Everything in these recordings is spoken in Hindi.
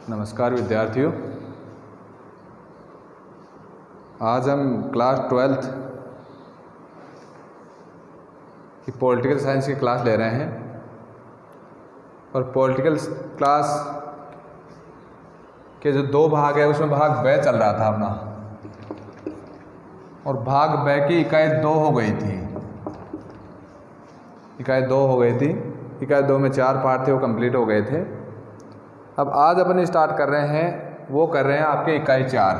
नमस्कार विद्यार्थियों, आज हम क्लास 12th की पॉलिटिकल साइंस की क्लास ले रहे हैं और पॉलिटिकल क्लास के जो दो भाग है उसमें भाग ब चल रहा था अपना, और भाग ब की इकाई 2 हो गई थी। इकाई 2 में 4 पार्ट थे, वो कंप्लीट हो गए थे। अब आज अपन स्टार्ट कर रहे हैं, वो कर रहे हैं आपके इकाई 4।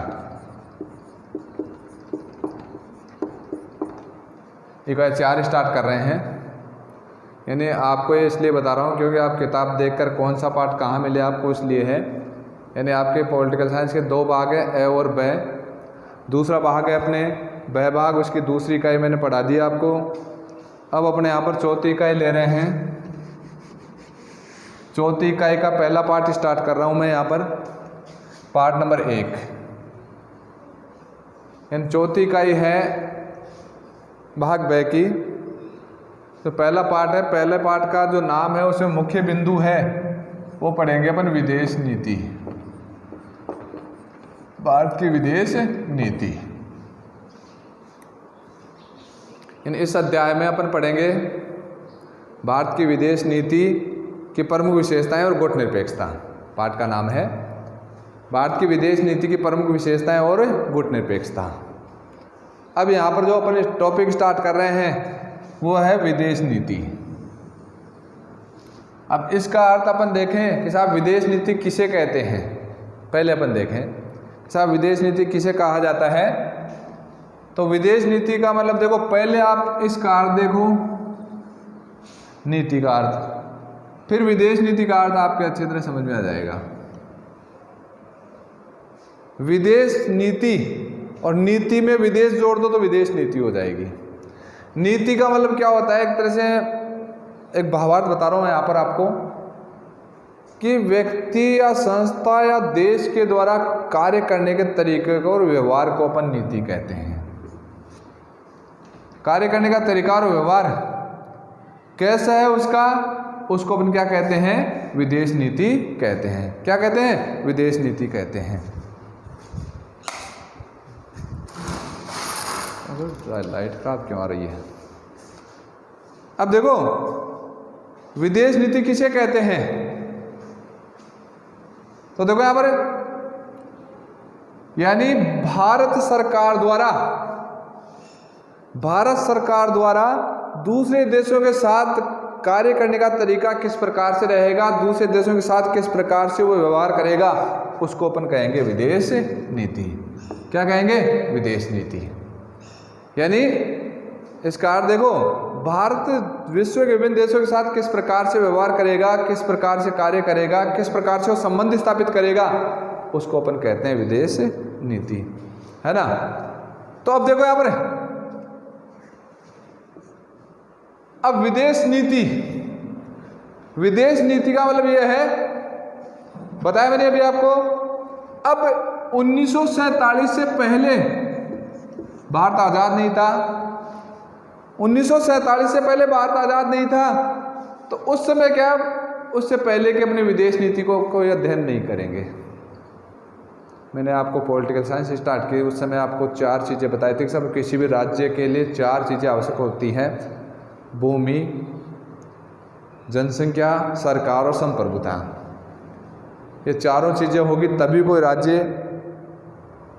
इकाई 4 स्टार्ट कर रहे हैं, यानी आपको ये इसलिए बता रहा हूँ क्योंकि आप किताब देखकर कौन सा पार्ट कहाँ मिले आपको इसलिए है। यानी आपके पॉलिटिकल साइंस के 2 भाग है, ए और ब। दूसरा भाग है अपने ब भाग, उसकी दूसरी इकाई मैंने पढ़ा दी आपको। अब अपने यहाँ पर चौथी इकाई ले रहे हैं। चौथी इकाई का पहला पार्ट स्टार्ट कर रहा हूँ मैं यहाँ पर, पार्ट नंबर 1। यानी चौथी इकाई है भाग ब की। तो पहला पार्ट है, पहले पार्ट का जो नाम है उसमें मुख्य बिंदु है वो पढ़ेंगे अपन विदेश नीति, भारत की विदेश नीति। यानी इस अध्याय में अपन पढ़ेंगे भारत की विदेश नीति की प्रमुख विशेषताएं और गुट निरपेक्षता। पाठ का नाम है भारत की विदेश नीति की प्रमुख विशेषताएं और गुट निरपेक्षता। अब यहाँ पर जो अपन टॉपिक स्टार्ट कर रहे हैं वो है विदेश नीति। अब इसका अर्थ अपन देखें कि साहब विदेश नीति किसे कहते हैं। पहले अपन देखें साहब विदेश नीति किसे कहा जाता है। तो विदेश नीति का मतलब देखो, पहले आप इसका अर्थ देखो, नीति का अर्थ, फिर विदेश नीति का अर्थ आपके अच्छी तरह समझ में आ जाएगा। विदेश नीति और नीति में विदेश जोड़ दो तो विदेश नीति हो जाएगी। नीति का मतलब क्या होता है, एक तरह से एक भावार्थ बता रहा हूं मैं यहाँ पर आपको, कि व्यक्ति या संस्था या देश के द्वारा कार्य करने के तरीके को और व्यवहार को अपन नीति कहते हैं। कार्य करने का तरीका और व्यवहार कैसा है उसको अपन क्या कहते हैं, विदेश नीति कहते हैं। क्या कहते हैं, विदेश नीति कहते हैं। लाइट खराब क्यों आ रही है। अब देखो विदेश नीति किसे कहते हैं। तो देखो यहां पर, यानी भारत सरकार द्वारा दूसरे देशों के साथ कार्य करने का तरीका किस प्रकार से रहेगा, दूसरे देशों के साथ किस प्रकार से वो व्यवहार करेगा, उसको अपन कहेंगे विदेश नीति। क्या कहेंगे, विदेश नीति। यानी इसका अर्थ देखो, भारत विश्व के विभिन्न देशों के साथ किस प्रकार से व्यवहार करेगा, किस प्रकार से कार्य करेगा, किस प्रकार से वो संबंध स्थापित करेगा, उसको अपन कहते हैं विदेश नीति, है ना। तो अब देखो यहां पर, अब विदेश नीति का मतलब यह है, बताया मैंने अभी आपको। अब 1947 से पहले भारत आजाद नहीं था। 1947 से पहले भारत आजाद नहीं था, तो उस समय क्या, उससे पहले के अपने विदेश नीति को कोई अध्ययन नहीं करेंगे। मैंने आपको पॉलिटिकल साइंस स्टार्ट की, उस समय आपको 4 चीज़ें बताई थी कि सब किसी भी राज्य के लिए 4 चीज़ें आवश्यक होती हैं: भूमि, जनसंख्या, सरकार और संप्रभुता। ये चारों चीज़ें होगी तभी कोई राज्य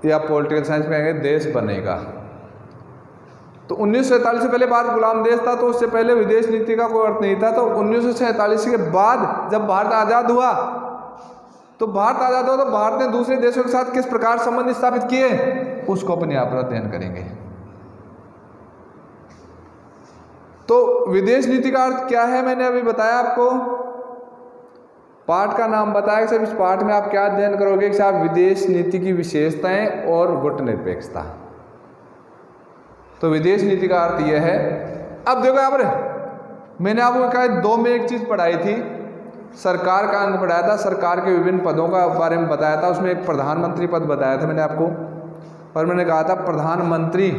या पॉलिटिकल साइंस में कहेंगे देश बनेगा। तो 1947 से पहले भारत गुलाम देश था, तो उससे पहले विदेश नीति का कोई अर्थ नहीं था। तो 1947 के बाद जब भारत आज़ाद हुआ तो भारत ने दूसरे देशों के साथ किस प्रकार संबंध स्थापित किए, उसको अपन यहाँ पर अध्ययन करेंगे। तो विदेश नीति का अर्थ क्या है, मैंने अभी बताया आपको। पाठ का नाम बताया कि सब इस पाठ में आप क्या अध्ययन करोगे कि साहब विदेश नीति की विशेषताएं और गुट निरपेक्षता। तो विदेश नीति का अर्थ यह है। अब देखो यहाँ पर मैंने आपको इकाई 2 में एक चीज पढ़ाई थी, सरकार का अंग पढ़ाया था, सरकार के विभिन्न पदों का बारे में बताया था। उसमें एक प्रधानमंत्री पद बताया था मैंने आपको, और मैंने कहा था प्रधानमंत्री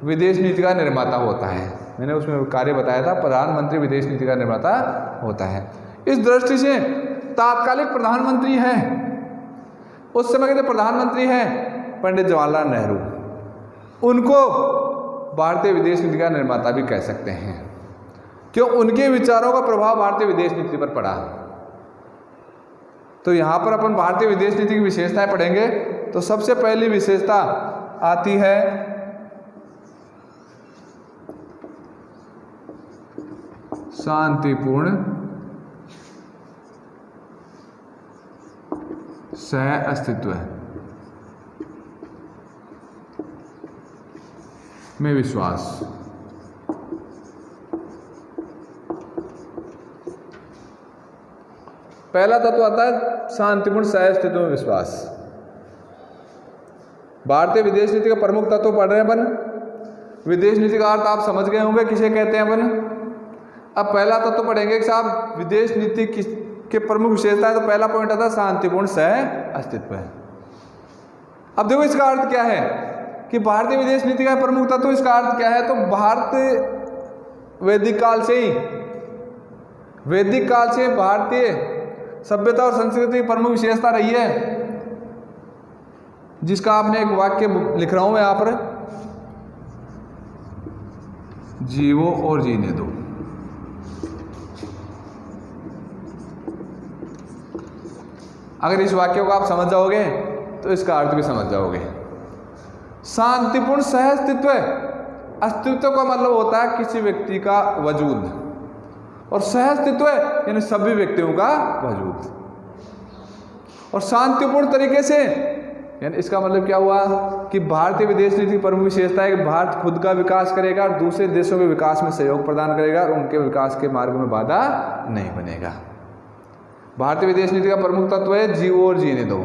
विदेश नीति का निर्माता होता है। मैंने उसमें कार्य बताया था, प्रधानमंत्री विदेश नीति का निर्माता होता है। इस दृष्टि से तात्कालिक प्रधानमंत्री है उस समय के जो प्रधानमंत्री हैं पंडित जवाहरलाल नेहरू, उनको भारतीय विदेश नीति का निर्माता भी कह सकते हैं, क्यों? उनके विचारों का प्रभाव भारतीय विदेश नीति पर पड़ा। तो यहाँ पर अपन भारतीय विदेश नीति की विशेषताएं पढ़ेंगे। तो सबसे पहली विशेषता आती है शांतिपूर्ण सह अस्तित्व में विश्वास। पहला तत्व आता है शांतिपूर्ण सह अस्तित्व में विश्वास। भारतीय विदेश नीति का प्रमुख तत्व पढ़ रहे हैं अपन। विदेश नीति का अर्थ आप समझ गए होंगे किसे कहते हैं अपन। अब पहला तत्व पढ़ेंगे कि साहब विदेश नीति के प्रमुख विशेषता है। तो पहला पॉइंट आता है शांतिपूर्ण सह अस्तित्व है। अब देखो इसका अर्थ क्या है कि भारतीय विदेश नीति का प्रमुख तत्व, इसका अर्थ क्या है? तो भारत वैदिक काल से भारतीय सभ्यता और संस्कृति की प्रमुख विशेषता रही है, जिसका आपने एक वाक्य लिख रहा हूं मैं यहां पर, जीवो और जीने दो। अगर इस वाक्य को आप समझ जाओगे तो इसका अर्थ भी समझ जाओगे। शांतिपूर्ण सह अस्तित्व, अस्तित्व का मतलब होता है किसी व्यक्ति का वजूद, और सह अस्तित्व यानी सभी व्यक्तियों का वजूद। और शांतिपूर्ण तरीके से यानी इसका मतलब क्या हुआ कि भारतीय विदेश नीति की प्रमुख विशेषता है कि भारत खुद का विकास करेगा और दूसरे देशों के विकास में सहयोग प्रदान करेगा और उनके विकास के मार्ग में बाधा नहीं बनेगा। भारतीय विदेश नीति का प्रमुख तत्व है जियो और जीने दो।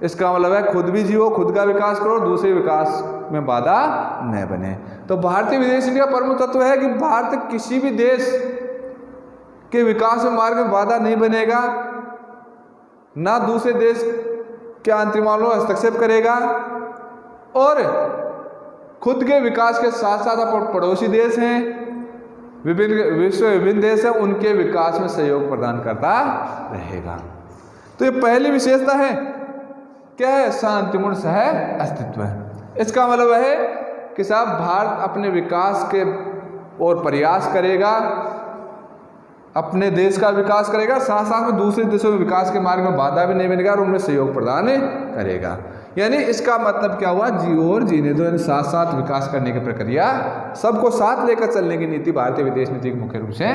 इसका मतलब है खुद भी जियो, खुद का विकास करो, दूसरे विकास में बाधा न बने। तो भारतीय विदेश नीति का प्रमुख तत्व है कि भारत किसी भी देश के विकास में मार्ग में बाधा नहीं बनेगा, ना दूसरे देश के आंतरिक मामलों में हस्तक्षेप करेगा, और खुद के विकास के साथ साथ पड़ोसी देश हैं, विभिन्न देश हैं, उनके विकास में सहयोग प्रदान करता रहेगा। तो ये पहली विशेषता है, क्या है? शांतिपूर्ण सह अस्तित्व है। इसका मतलब है कि साहब भारत अपने विकास के और प्रयास करेगा, अपने देश का विकास करेगा, साथ साथ में दूसरे देशों के विकास के मार्ग में बाधा भी नहीं बनेगा और उनमें सहयोग प्रदान करेगा। यानी इसका मतलब क्या हुआ? जियो और जीने दो, यानी साथ साथ विकास करने की प्रक्रिया, सबको साथ लेकर चलने की नीति भारतीय विदेश नीति की मुख्य रूप से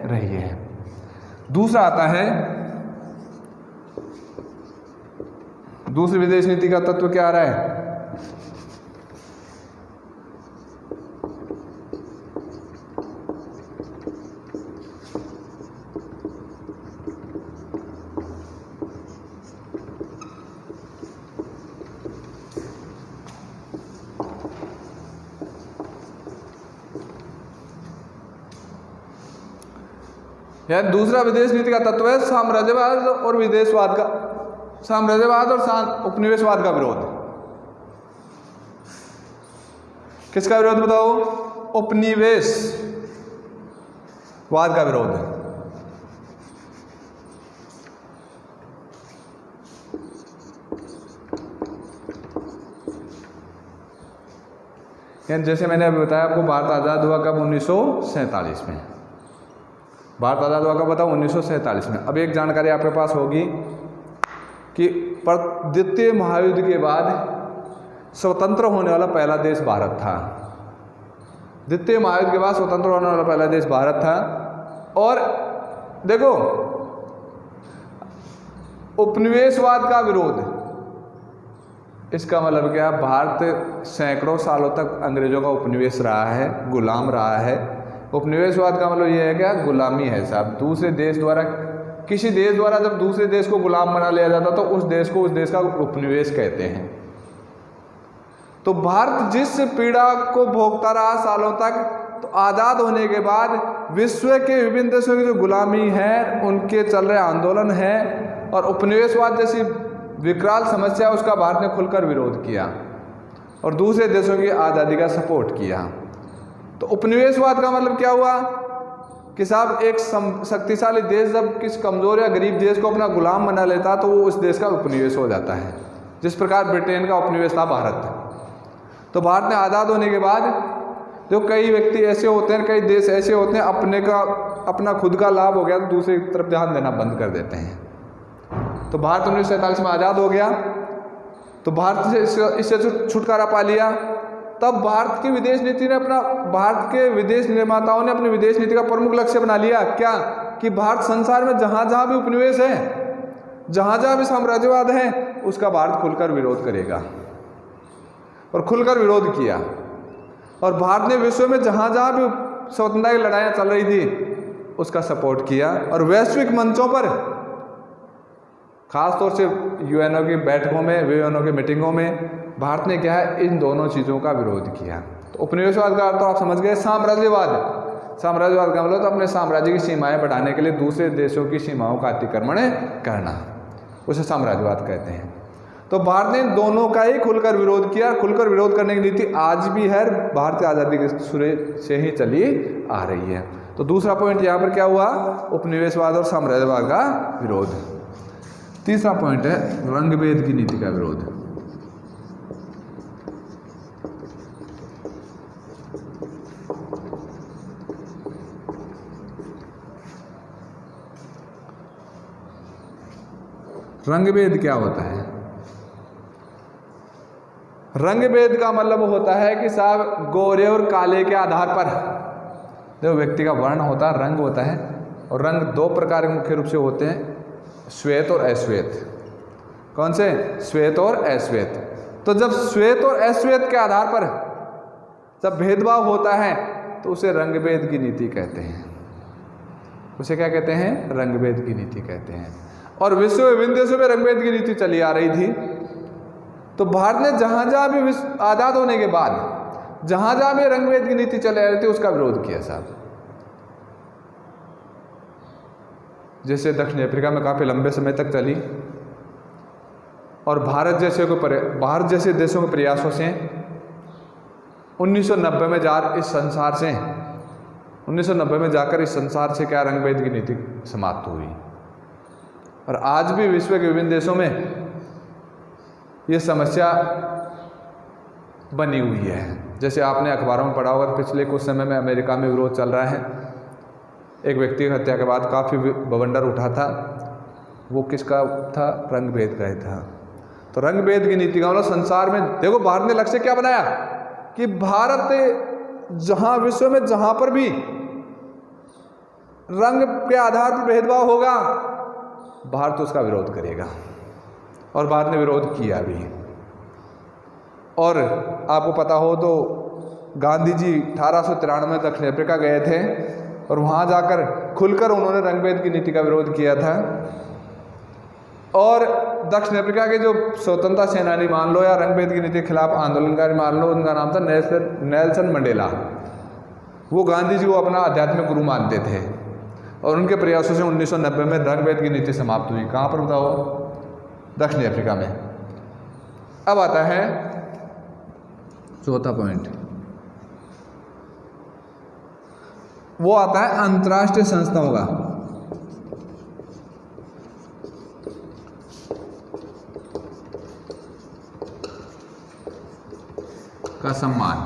रही है। दूसरा आता है, दूसरी विदेश नीति का तत्व क्या आ रहा है? यार दूसरा विदेश नीति का तत्व है साम्राज्यवाद और विदेशवाद का, साम्राज्यवाद और उपनिवेशवाद का विरोध। किसका विरोध बताओ? उपनिवेशवाद का विरोध। यानी जैसे मैंने अभी बताया आपको, भारत आज़ाद हुआ कब? 1947 में। भारत आज़ाद हुआ कब बताओ? 1947 में। अब एक जानकारी आपके पास होगी कि द्वितीय महायुद्ध के बाद स्वतंत्र होने वाला पहला देश भारत था। द्वितीय महायुद्ध के बाद स्वतंत्र होने वाला पहला देश भारत था। और देखो, उपनिवेशवाद का विरोध, इसका मतलब क्या? भारत सैकड़ों सालों तक अंग्रेजों का उपनिवेश रहा है, गुलाम रहा है। उपनिवेशवाद का मतलब ये है क्या? गुलामी है साहब। दूसरे देश द्वारा, किसी देश द्वारा जब दूसरे देश को गुलाम बना लिया जाता तो उस देश को, उस देश का उपनिवेश कहते हैं। तो भारत जिस पीड़ा को भोगता रहा सालों तक, तो आज़ाद होने के बाद विश्व के विभिन्न देशों की जो गुलामी है, उनके चल रहे आंदोलन हैं और उपनिवेशवाद जैसी विकराल समस्या, उसका भारत ने खुलकर विरोध किया और दूसरे देशों की आज़ादी का सपोर्ट किया। तो उपनिवेशवाद का मतलब क्या हुआ कि साहब एक शक्तिशाली देश जब किस कमज़ोर या गरीब देश को अपना गुलाम बना लेता तो वो उस देश का उपनिवेश हो जाता है, जिस प्रकार ब्रिटेन का उपनिवेश था भारत। तो भारत ने आज़ाद होने के बाद जो कई व्यक्ति ऐसे होते हैं, कई देश ऐसे होते हैं, अपना खुद का लाभ हो गया तो दूसरी तरफ ध्यान देना बंद कर देते हैं। तो भारत 1947 में आज़ाद हो गया, तो भारत से इससे छुटकारा पा लिया। तब भारत की विदेश नीति ने भारत के विदेश निर्माताओं ने अपनी विदेश नीति का प्रमुख लक्ष्य बना लिया क्या, कि भारत संसार में जहाँ जहाँ भी उपनिवेश है, जहाँ जहाँ भी साम्राज्यवाद है, उसका भारत खुलकर विरोध करेगा, और खुलकर विरोध किया। और भारत ने विश्व में जहाँ जहाँ भी स्वतंत्रता की लड़ाइयाँ चल रही थी उसका सपोर्ट किया, और वैश्विक मंचों पर खास तौर से यूएनओ की बैठकों में, यूएनओ की मीटिंगों में भारत ने क्या है, इन दोनों चीज़ों का विरोध किया। तो उपनिवेशवाद का अर्थ तो आप समझ गए, साम्राज्यवाद। साम्राज्यवाद का मतलब तो अपने साम्राज्य की सीमाएं बढ़ाने के लिए दूसरे देशों की सीमाओं का अतिक्रमण करना, उसे साम्राज्यवाद कहते हैं। तो भारत ने इन दोनों का ही खुलकर विरोध किया। खुलकर विरोध करने की नीति आज भी है, भारत की आज़ादी के शुरू से ही चली आ रही है। तो दूसरा पॉइंट यहाँ पर क्या हुआ, उपनिवेशवाद और साम्राज्यवाद का विरोध। तीसरा पॉइंट है रंगभेद की नीति का विरोध। रंगभेद क्या होता है? रंगभेद का मतलब होता है कि साहब गोरे और काले के आधार पर जो व्यक्ति का वर्ण होता है, रंग होता है, और रंग दो प्रकार के मुख्य रूप से होते हैं, श्वेत और अश्वेत। कौन से? श्वेत और अश्वेत। तो जब श्वेत और अश्वेत के आधार पर जब भेदभाव होता है तो उसे रंगभेद की नीति कहते हैं। उसे क्या कहते हैं? रंगभेद की नीति कहते हैं। और विश्व में विभिन्न देशों में रंगभेद की नीति चली आ रही थी। तो भारत ने जहाँ जहाँ भी आज़ाद होने के बाद जहाँ जहाँ भी रंगभेद की नीति चली आ रही थी उसका विरोध किया साहब। जैसे दक्षिण अफ्रीका में काफ़ी लंबे समय तक चली, और भारत जैसे देशों के प्रयासों से 1990 में जाकर इस संसार से क्या रंगभेद की नीति समाप्त हुई। और आज भी विश्व के विभिन्न देशों में ये समस्या बनी हुई है। जैसे आपने अखबारों में पढ़ा होगा, पिछले कुछ समय में अमेरिका में विरोध चल रहा है। एक व्यक्ति की हत्या के बाद काफ़ी बवंडर उठा था। वो किसका था? रंगभेद का ही था। तो रंगभेद की नीति का मतलब संसार में देखो, भारत ने लक्ष्य क्या बनाया कि भारत जहाँ विश्व में जहाँ पर भी रंग के आधार पर भेदभाव होगा भारत उसका विरोध करेगा, और भारत ने विरोध किया भी। और आपको पता हो तो गांधी जी 1893 में दक्षिण अफ्रीका गए थे, और वहाँ जाकर खुलकर उन्होंने रंगभेद की नीति का विरोध किया था। और दक्षिण अफ्रीका के जो स्वतंत्रता सेनानी मान लो या रंगभेद की नीति के खिलाफ आंदोलनकारी मान लो, उनका नाम था नेल्सन मंडेला। वो गांधी जी को अपना आध्यात्मिक गुरु मानते थे, और उनके प्रयासों से 1990 में रंगभेद की नीति समाप्त हुई। कहाँ पर बताओ? दक्षिण अफ्रीका में। अब आता है चौथा पॉइंट, वो आता है अंतर्राष्ट्रीय संस्थाओं का सम्मान।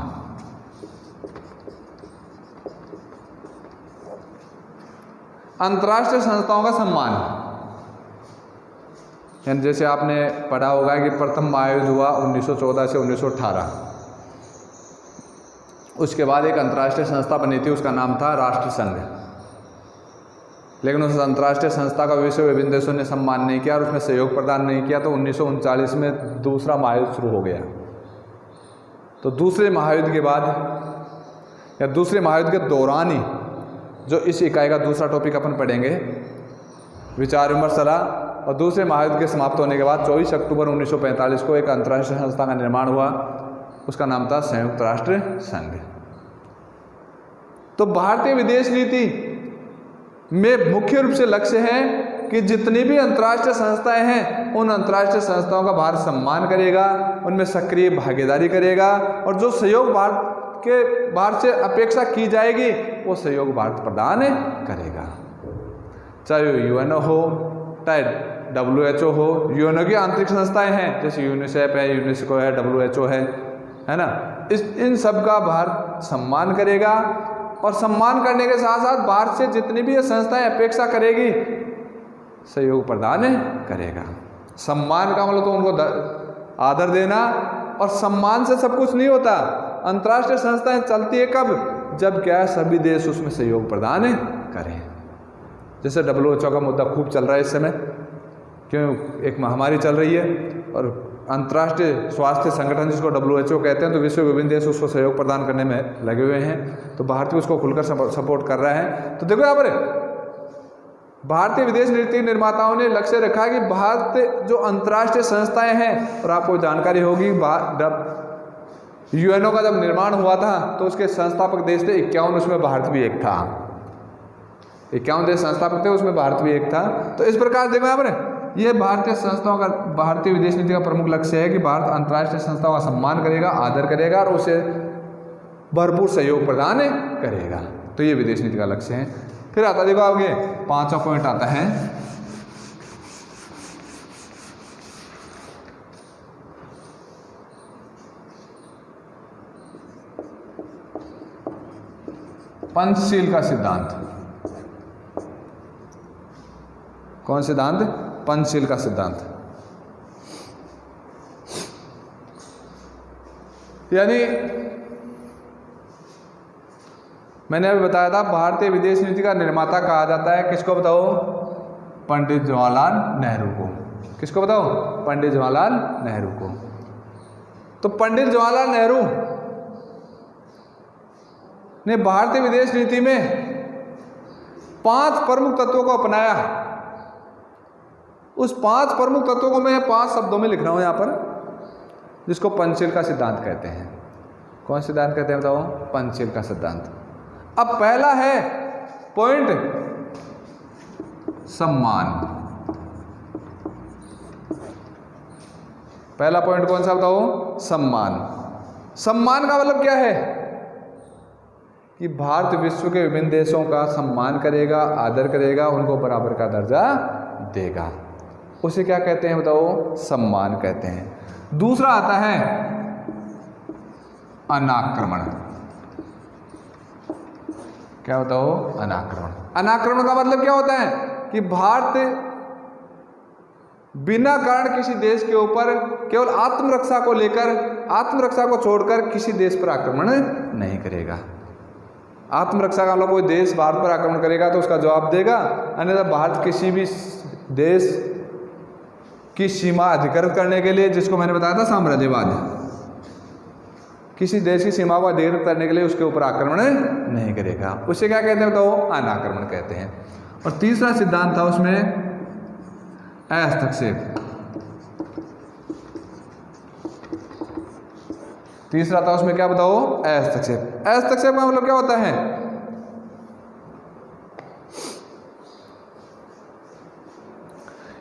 अंतर्राष्ट्रीय संस्थाओं का सम्मान, यानी जैसे आपने पढ़ा होगा कि प्रथम महायुद्ध हुआ 1914 से 1918। उसके बाद एक अंतर्राष्ट्रीय संस्था बनी थी, उसका नाम था राष्ट्र संघ। लेकिन उस अंतर्राष्ट्रीय संस्था का विश्व विभिन्न देशों ने सम्मान नहीं किया और उसमें सहयोग प्रदान नहीं किया। तो 1939 में दूसरा महायुद्ध शुरू हो गया। तो दूसरे महायुद्ध के बाद या दूसरे महायुद्ध के दौरान ही, जो इस इकाई का दूसरा टॉपिक अपन पढ़ेंगे, विचार विमर्श सलाह, और दूसरे महायुद्ध के समाप्त होने के बाद 24 अक्टूबर 1945 को एक अंतर्राष्ट्रीय संस्था का निर्माण हुआ। उसका नाम था संयुक्त राष्ट्र संघ। तो भारतीय विदेश नीति में मुख्य रूप से लक्ष्य है कि जितनी भी अंतर्राष्ट्रीय संस्थाएं हैं उन अंतर्राष्ट्रीय संस्थाओं का भारत सम्मान करेगा, उनमें सक्रिय भागीदारी करेगा, और जो सहयोग भारत से अपेक्षा की जाएगी वो सहयोग भारत प्रदान करेगा। चाहे यूएनओ हो, चाहे WHO हो, यूएनओ की आंतरिक संस्थाएं हैं जैसे यूनिसेफ है, यूनेस्को है, WHO है ना, इन सब का भारत सम्मान करेगा। और सम्मान करने के साथ साथ भारत से जितनी भी ये संस्थाएं अपेक्षा करेगी सहयोग प्रदान करेगा। सम्मान का मतलब तो उनको आदर देना, और सम्मान से सब कुछ नहीं होता। अंतर्राष्ट्रीय संस्थाएं चलती है कब, जब क्या सभी देश उसमें सहयोग प्रदान करें। जैसे WHO का मुद्दा खूब चल रहा है इस समय, क्यों, एक महामारी चल रही है और अंतर्राष्ट्रीय स्वास्थ्य संगठन जिसको WHO कहते हैं, तो विश्व के विभिन्न देश उसको सहयोग प्रदान करने में लगे हुए हैं। तो भारत भी उसको खुलकर सपोर्ट कर रहा है। तो देखो यहाँ पर भारतीय विदेश नीति निर्माताओं ने लक्ष्य रखा है कि भारत जो अंतर्राष्ट्रीय संस्थाएं हैं, और आपको जानकारी होगी यूएनओ का जब निर्माण हुआ था तो उसके संस्थापक देश थे 51, उसमें भारत भी एक था। 51 देश संस्थापक थे, उसमें भारत भी एक था। तो इस प्रकार देखो यहाँ पर यह भारतीय संस्थाओं का, भारतीय विदेश नीति का प्रमुख लक्ष्य है कि भारत अंतर्राष्ट्रीय संस्थाओं का सम्मान करेगा, आदर करेगा और उसे भरपूर सहयोग प्रदान करेगा। तो ये विदेश नीति का लक्ष्य है। फिर आता देखो आगे 5वां पॉइंट आता है पंचशील का सिद्धांत। कौन सिद्धांत? पंचशील का सिद्धांत। यानी मैंने अभी बताया था भारतीय विदेश नीति का निर्माता कहा जाता है किसको बताओ? पंडित जवाहरलाल नेहरू को। किसको बताओ? पंडित जवाहरलाल नेहरू को। तो पंडित जवाहरलाल नेहरू ने भारतीय विदेश नीति में 5 प्रमुख तत्वों को अपनाया। उस 5 प्रमुख तत्वों को मैं 5 शब्दों में लिख रहा हूं यहां पर, जिसको पंचशील का सिद्धांत कहते हैं। कौन सिद्धांत कहते हैं बताओ? पंचशील का सिद्धांत। अब पहला है पॉइंट सम्मान। पहला पॉइंट कौन सा बताओ? सम्मान। सम्मान का मतलब क्या है कि भारत विश्व के विभिन्न देशों का सम्मान करेगा, आदर करेगा, उनको बराबर का दर्जा देगा। उसे क्या कहते हैं बताओ? सम्मान कहते हैं। दूसरा आता है अनाक्रमण। क्या बताओ? अनाक्रमण। अनाक्रमण का मतलब क्या होता है कि भारत बिना कारण किसी देश के ऊपर केवल आत्मरक्षा को लेकर, आत्मरक्षा को छोड़कर किसी देश पर आक्रमण नहीं करेगा। आत्मरक्षा का मतलब कोई देश भारत पर आक्रमण करेगा तो उसका जवाब देगा, अन्यथा भारत किसी भी देश की सीमा अधिकृत करने के लिए, जिसको मैंने बताया था साम्राज्यवाद, किसी देश की सीमा को अधिकृत करने के लिए उसके ऊपर आक्रमण नहीं करेगा। उसे क्या कहते हैं बताओ? अनाक्रमण कहते हैं। और तीसरा सिद्धांत था उसमें हस्तक्षेप। तीसरा था उसमें क्या बताओ? हस्तक्षेप। हस्तक्षेप का मतलब क्या होता है?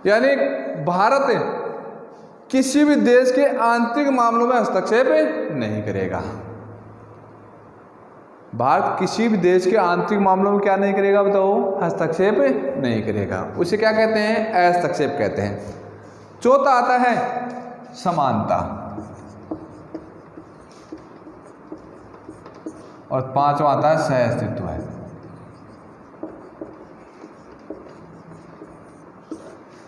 यानी भारत किसी भी देश के आंतरिक मामलों में हस्तक्षेप नहीं करेगा। भारत किसी भी देश के आंतरिक मामलों में क्या नहीं करेगा बताओ? हस्तक्षेप नहीं करेगा। उसे क्या कहते हैं? हस्तक्षेप कहते हैं। चौथा आता है समानता, और 5वां आता है सहअस्तित्व है।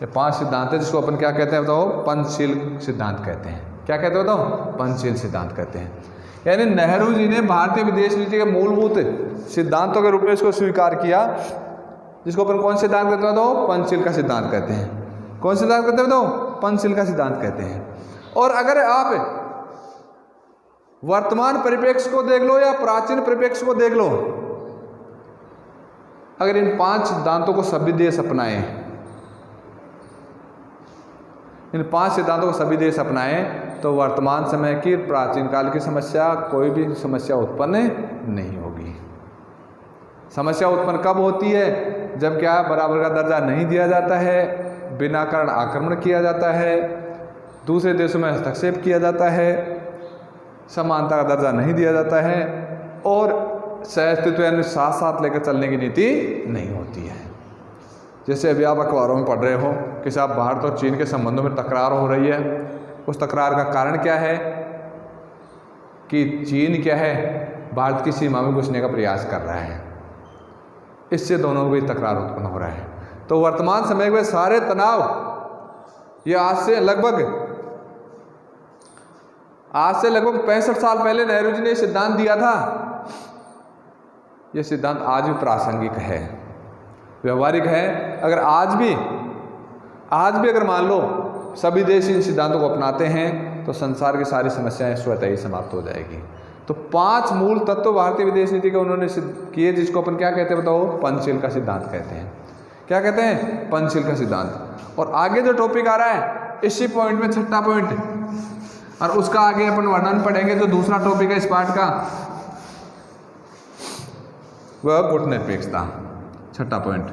ये 5 सिद्धांत है जिसको अपन क्या कहते हैं बताओ? पंचशील सिद्धांत कहते हैं। क्या कहते हो बताओ? पंचशील सिद्धांत कहते हैं। यानी नेहरू जी ने भारतीय विदेश नीति के मूलभूत सिद्धांतों के रूप में इसको स्वीकार किया, जिसको अपन कौन सिद्धांत कहते हैं बताओ? पंचशील का सिद्धांत कहते हैं। कौन सिद्धांत कहते हैं बताओ? पंचशील का सिद्धांत कहते हैं। और अगर आप वर्तमान परिप्रेक्ष्य को देख लो या प्राचीन परिप्रेक्ष्य को देख लो, अगर इन 5 सिद्धांतों को सभी देश अपनाएं, इन 5 सिद्धांतों को सभी देश अपनाएं, तो वर्तमान समय की प्राचीन काल की समस्या, कोई भी समस्या उत्पन्न नहीं होगी। समस्या उत्पन्न कब होती है? जब क्या बराबर का दर्जा नहीं दिया जाता है, बिना कारण आक्रमण किया जाता है, दूसरे देशों में हस्तक्षेप किया जाता है, समानता का दर्जा नहीं दिया जाता है, और सहअस्तित्व यानी साथ साथ लेकर चलने की नीति नहीं होती है। जैसे अभी आप अखबारों में पढ़ रहे हो कि साहब भारत और चीन के संबंधों में तकरार हो रही है। उस तकरार का कारण क्या है कि चीन क्या है, भारत की सीमा में घुसने का प्रयास कर रहा है। इससे दोनों को भी तकरार उत्पन्न हो रहा है। तो वर्तमान समय में सारे तनाव ये आज से लगभग 65 साल पहले नेहरू जी ने सिद्धांत दिया था। यह सिद्धांत आज भी प्रासंगिक है, व्यवहारिक है। अगर आज भी अगर मान लो सभी देश इन सिद्धांतों को अपनाते हैं तो संसार की सारी समस्याएं स्वतः ही समाप्त हो जाएगी। तो 5 मूल तत्व भारतीय विदेश नीति के उन्होंने किए, जिसको अपन क्या कहते हैं बताओ? पंचशील का सिद्धांत कहते हैं। क्या कहते हैं? पंचशील का सिद्धांत। और आगे जो टॉपिक आ रहा है इसी पॉइंट में, छठा पॉइंट, और उसका आगे अपन वर्णन पढ़ेंगे। जो दूसरा टॉपिक है इस पाठ का वह गुट निरपेक्षता, छठा पॉइंट।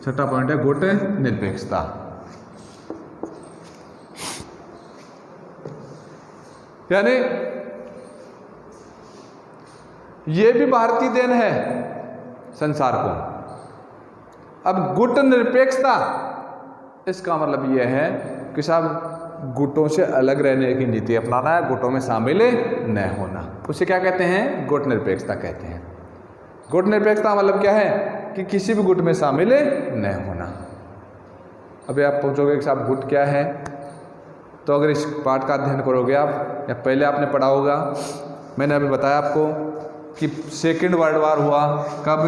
छठा पॉइंट है गुट निरपेक्षता। यानी ये भी भारत की देन है संसार को। अब गुट निरपेक्षता, इसका मतलब यह है कि साहब गुटों से अलग रहने की नीति अपनाना है, गुटों में शामिल न होना। उसे क्या कहते हैं? गुट निरपेक्षता कहते हैं। गुट निरपेक्षता मतलब क्या है कि किसी भी गुट में शामिल न होना। अभी आप पूछोगे कि साहब गुट क्या है, तो अगर इस पाठ का अध्ययन करोगे आप, या पहले आपने पढ़ा होगा, मैंने अभी बताया आपको कि सेकेंड वर्ल्ड वार हुआ कब?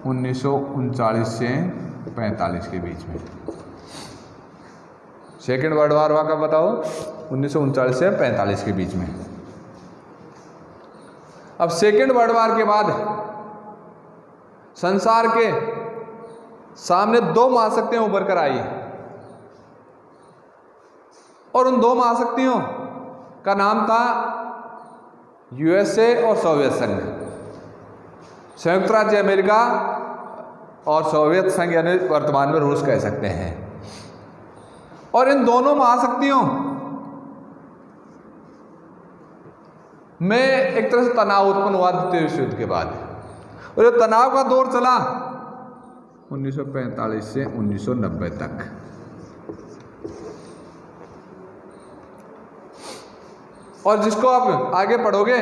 1939 से 45 के बीच में। सेकेंड वर्ल्ड वार हुआ कब बताओ? 1939 से 45 के बीच में। अब सेकेंड वर्ल्ड वार के बाद संसार के सामने 2 महाशक्तियां उभर कर आई, और उन 2 महाशक्तियों का नाम था यूएसए और सोवियत संघ। संयुक्त राज्य अमेरिका और सोवियत संघ, यानी वर्तमान में रूस कह सकते हैं। और इन दोनों महाशक्तियों में एक तरह से तनाव उत्पन्न हुआ द्वितीय विश्व युद्ध के बाद। और ये तनाव का दौर चला 1945 से 1990 तक। और जिसको आप आगे पढ़ोगे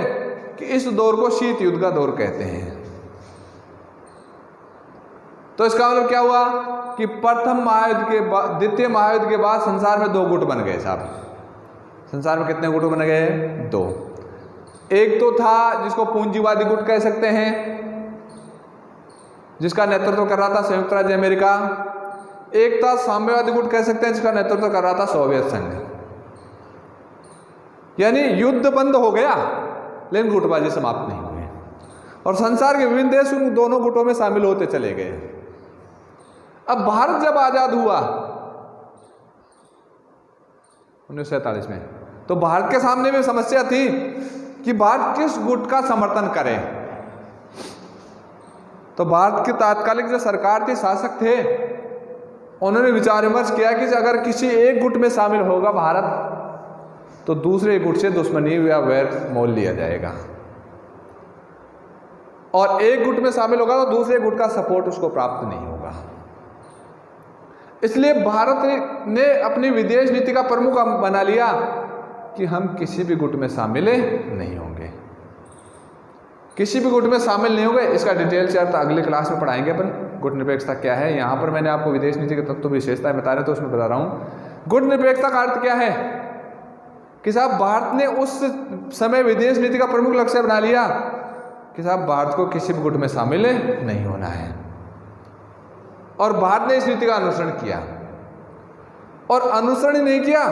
कि इस दौर को शीत युद्ध का दौर कहते हैं। तो इसका मतलब क्या हुआ कि प्रथम महायुद्ध के बाद, द्वितीय महायुद्ध के बाद संसार में 2 गुट बन गए साहब। संसार में कितने गुट बन गए? 2। एक तो था जिसको पूंजीवादी गुट कह सकते हैं, जिसका नेतृत्व कर रहा था संयुक्त राज्य अमेरिका। एक था साम्यवादी गुट कह सकते हैं, जिसका नेतृत्व कर रहा था सोवियत संघ। यानी युद्ध बंद हो गया लेकिन गुटबाजी समाप्त नहीं हुई, और संसार के विभिन्न देश उन दोनों गुटों में शामिल होते चले गए। अब भारत जब आजाद हुआ 1947 में, तो भारत के सामने भी समस्या थी कि भारत किस गुट का समर्थन करे। तो भारत की तात्कालिक जो सरकार थी, शासक थे, उन्होंने विचार विमर्श किया कि अगर किसी एक गुट में शामिल होगा भारत, तो दूसरे गुट से दुश्मनी या वैर मोल लिया जाएगा, और एक गुट में शामिल होगा तो दूसरे गुट का सपोर्ट उसको प्राप्त नहीं होगा। इसलिए भारत ने अपनी विदेश नीति का प्रमुख बना लिया कि हम किसी भी गुट में शामिल नहीं होंगे, किसी भी गुट में शामिल नहीं होंगे। इसका डिटेल से अर्थ अगले क्लास में पढ़ाएंगे अपन, गुट निरपेक्षता क्या है। यहाँ पर मैंने आपको विदेश नीति के तत्व विशेषताएं बता रहे तो उसमें बता रहा हूँ। गुट निरपेक्षता का अर्थ क्या है कि साहब भारत ने उस समय विदेश नीति का प्रमुख लक्ष्य बना लिया कि साहब भारत को किसी भी गुट में शामिल नहीं होना है, और भारत ने इस नीति का अनुसरण किया। और अनुसरण ही नहीं किया,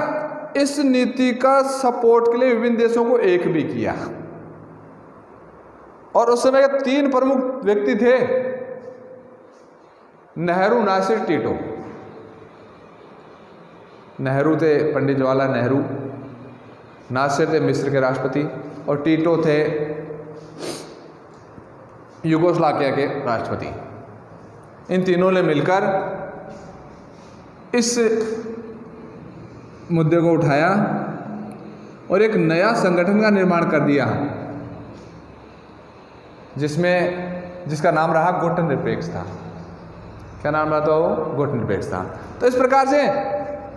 इस नीति का सपोर्ट के लिए विभिन्न देशों को एक भी किया। और उस समय 3 प्रमुख व्यक्ति थे, नेहरू, नासिर, टीटो। नेहरू थे पंडित जवाहरलाल नेहरू, नासिर थे मिस्र के राष्ट्रपति, और टीटो थे यूगोस्लाविया के राष्ट्रपति। इन तीनों ने मिलकर इस मुद्दे को उठाया और एक नया संगठन का निर्माण कर दिया, जिसका नाम रहा गुट निरपेक्षता। क्या नाम रहा? तो गुट निरपेक्षता। तो इस प्रकार से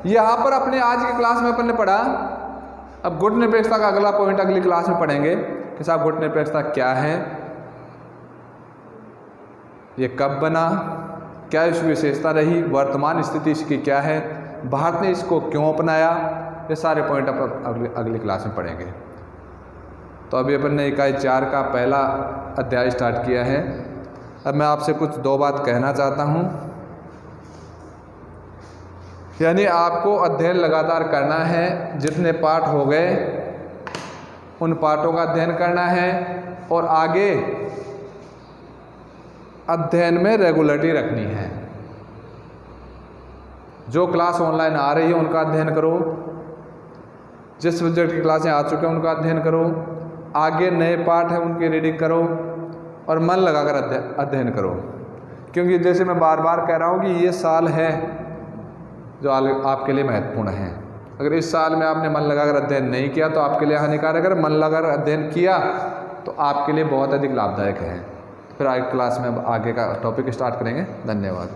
यहाँ पर अपने आज की क्लास में अपन ने पढ़ा। अब गुट निरपेक्षता का अगला पॉइंट अगली क्लास में पढ़ेंगे कि साहब गुट निरपेक्षता क्या है, ये कब बना, क्या इसकी विशेषता रही, वर्तमान स्थिति इसकी क्या है, भारत ने इसको क्यों अपनाया, ये सारे पॉइंट अपन अगली क्लास में पढ़ेंगे। तो अभी अपन ने इकाई 4 का पहला अध्याय स्टार्ट किया है। अब मैं आपसे कुछ 2 बात कहना चाहता हूँ, यानी आपको अध्ययन लगातार करना है। जितने पाठ हो गए उन पाठों का अध्ययन करना है और आगे अध्ययन में रेगुलरिटी रखनी है। जो क्लास ऑनलाइन आ रही है उनका अध्ययन करो, जिस सब्जेक्ट की क्लासें आ चुके हैं उनका अध्ययन करो, आगे नए पाठ हैं उनकी रीडिंग करो और मन लगाकर अध्ययन करो। क्योंकि जैसे मैं बार बार कह रहा हूँ कि ये साल है जो आपके लिए महत्वपूर्ण है। अगर इस साल में आपने मन लगाकर अध्ययन नहीं किया तो आपके लिए हानिकारक है। अगर मन लगाकर अध्ययन किया तो आपके लिए बहुत अधिक लाभदायक है। फिर आगे क्लास में आगे का टॉपिक स्टार्ट करेंगे। धन्यवाद।